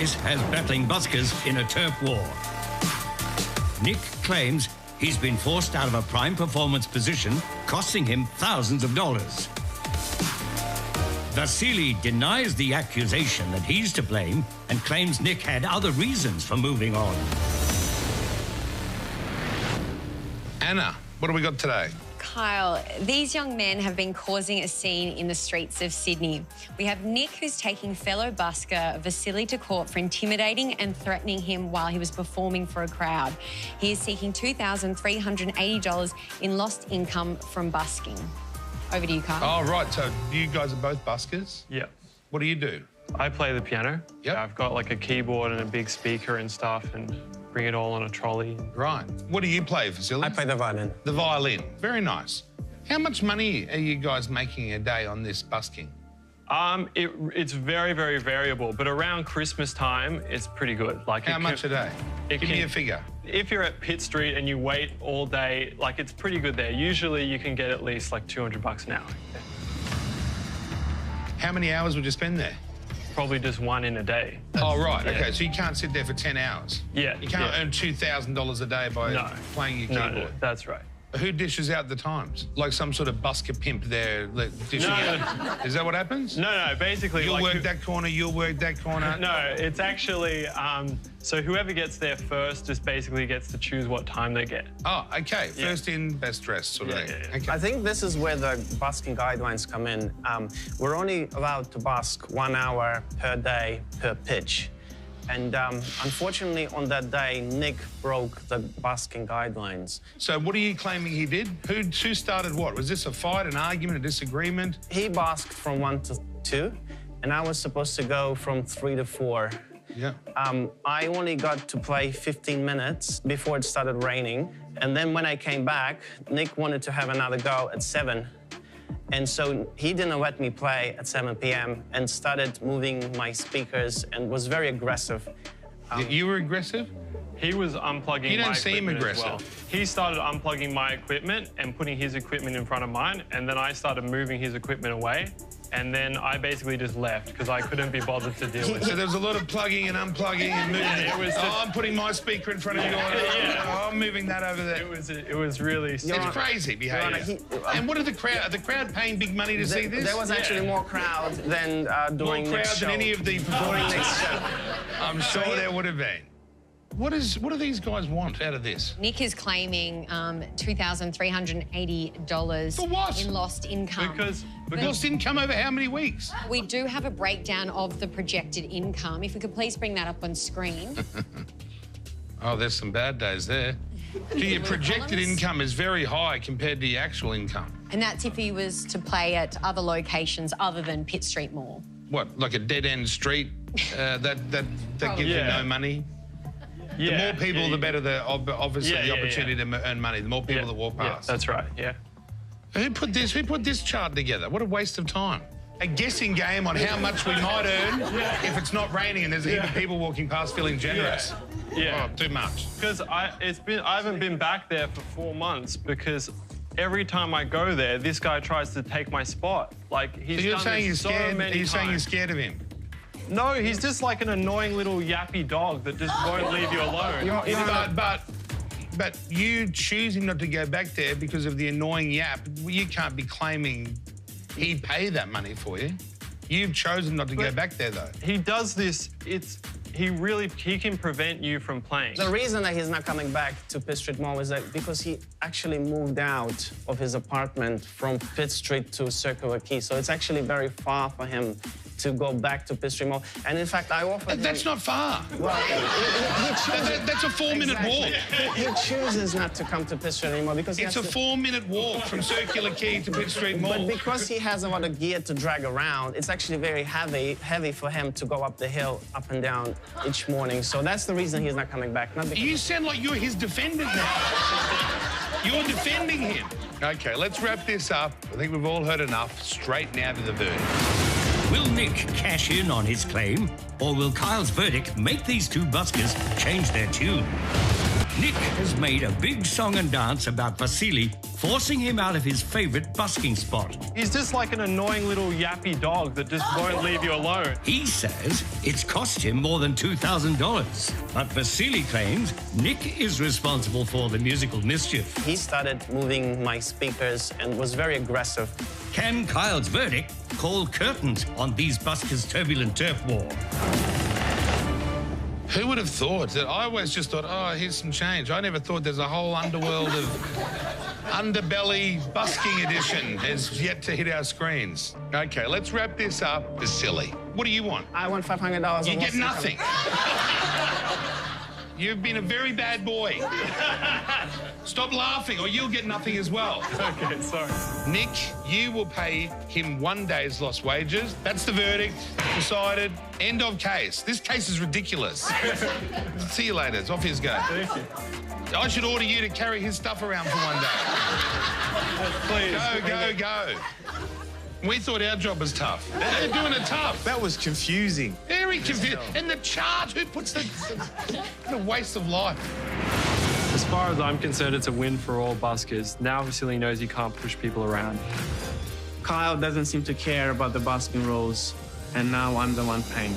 is as battling buskers in a turf war. Nick claims he's been forced out of a prime performance position, costing him thousands of dollars. Vasiliy denies the accusation that he's to blame and claims Nick had other reasons for moving on. Anna, what do we got today? Kyle, these young men have been causing a scene in the streets of Sydney. We have Nick, who's taking fellow busker Vasiliy to court for intimidating and threatening him while he was performing for a crowd. He is seeking $2,380 in lost income from busking. Over to you, Kyle. Oh, right. So you guys are both buskers? Yeah. What do you do? I play the piano. Yep. I've got like a keyboard and a big speaker and stuff and bring it all on a trolley. Right. What do you play, Vasiliy? I play the violin. The violin. Very nice. How much money are you guys making a day on this busking? It's very, very variable, but around Christmas time, it's pretty good. Like How much a day? Give me a figure. If you're at Pitt Street and you wait all day, like it's pretty good there. Usually you can get at least like $200 an hour. How many hours would you spend there? Probably just one in a day. Oh, right. Okay, so you can't sit there for 10 hours? Yeah. You can't earn $2,000 a day by playing your keyboard? No, that's right. Who dishes out the times? Like some sort of busker pimp there dishing out? Is that what happens? No, basically... You'll work that corner, you'll work that corner? No, it's actually... so whoever gets there first just basically gets to choose what time they get. Oh, OK. First in, best dressed sort of thing. Yeah. Okay. I think this is where the busking guidelines come in. We're only allowed to busk 1 hour per day per pitch. And unfortunately, on that day, Nick broke the busking guidelines. So what are you claiming he did? Who started what? Was this a fight, an argument, a disagreement? He busked from 1 to 2, and I was supposed to go from 3 to 4. Yeah. I only got to play 15 minutes before it started raining. And then when I came back, Nick wanted to have another go at 7. And so he didn't let me play at 7 p.m. and started moving my speakers and was very aggressive. You were aggressive? He was unplugging You don't my seem equipment aggressive. as well. He started unplugging my equipment and putting his equipment in front of mine, and then I started moving his equipment away, and then I basically just left because I couldn't be bothered to deal with it. So there was a lot of plugging and unplugging and moving. Yeah, it was just... I'm putting my speaker in front of you. Oh, I'm moving that over there. It was really... It's crazy behaviour. And what are the crowd? Are the crowd paying big money to see this? There was actually more crowd than during more Nick's crowd show. than any of the performances. I'm sure there would have been. What do these guys want out of this? Nick is claiming $2,380 For what? in lost income. Because Lost income over how many weeks? We do have a breakdown of the projected income. If we could please bring that up on screen. Oh, there's some bad days there. So your projected income is very high compared to your actual income. And that's if he was to play at other locations other than Pitt Street Mall. What, like a dead-end street that gives you no money? The more people, the better the opportunity to earn money. The more people that walk past. That's right. Yeah. Who put this chart together? What a waste of time. A guessing game on how much we might earn if it's not raining and there's a heap of people walking past feeling generous. Yeah. Oh, too much. Because I haven't been back there for 4 months because every time I go there, this guy tries to take my spot. Like he's So you're done saying this you're scared? so many Are you saying you're times. scared of him? No, he's just like an annoying little yappy dog that just won't leave you alone. But you choosing not to go back there because of the annoying yap, you can't be claiming he'd pay that money for you. You've chosen not to go back there, though. He does this. He can prevent you from playing. The reason that he's not coming back to Pitt Street Mall is that because he actually moved out of his apartment from Pitt Street to Circular Quay, so it's actually very far for him to go back to Pitt Street Mall. And in fact, I offered him... That's not far. Well, he chooses... That's a 4-minute walk. He chooses not to come to Pitt Street anymore because It's a 4-minute walk from Circular Quay to Pitt Street Mall. But because he has a lot of gear to drag around, it's actually very heavy for him to go up the hill, up and down each morning. So that's the reason he's not coming back. Not because You sound like you're his defendant now. You're defending him. OK, let's wrap this up. I think we've all heard enough. Straight now to the verdict. Will Nick cash in on his claim, or will Kyle's verdict make these two buskers change their tune? Nick has made a big song and dance about Vasiliy forcing him out of his favourite busking spot. He's just like an annoying little yappy dog that just won't leave you alone. He says it's cost him more than $2,000. But Vasiliy claims Nick is responsible for the musical mischief. He started moving my speakers and was very aggressive. Can Kyle's verdict call curtains on these buskers' turbulent turf war? Who would have thought that? I always just thought, oh, here's some change. I never thought there's a whole underworld of underbelly busking edition has yet to hit our screens. Okay, let's wrap this up. Vasiliy, what do you want? I want $500. You get nothing. You've been a very bad boy. Stop laughing or you'll get nothing as well. Okay, sorry. Nick, you will pay him 1 day's lost wages. That's the verdict. Decided. End of case. This case is ridiculous. See you later. It's off his go. Thank you. I should order you to carry his stuff around for 1 day. Please. Go. We thought our job was tough. They're doing it tough. That was confusing. Very confusing. And the chart, who puts the waste of life? As far as I'm concerned, it's a win for all buskers. Now Vasiliy knows he can't push people around. Kyle doesn't seem to care about the busking rules, and now I'm the one paying.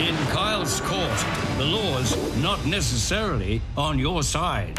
In Kyle's court, the law's not necessarily on your side.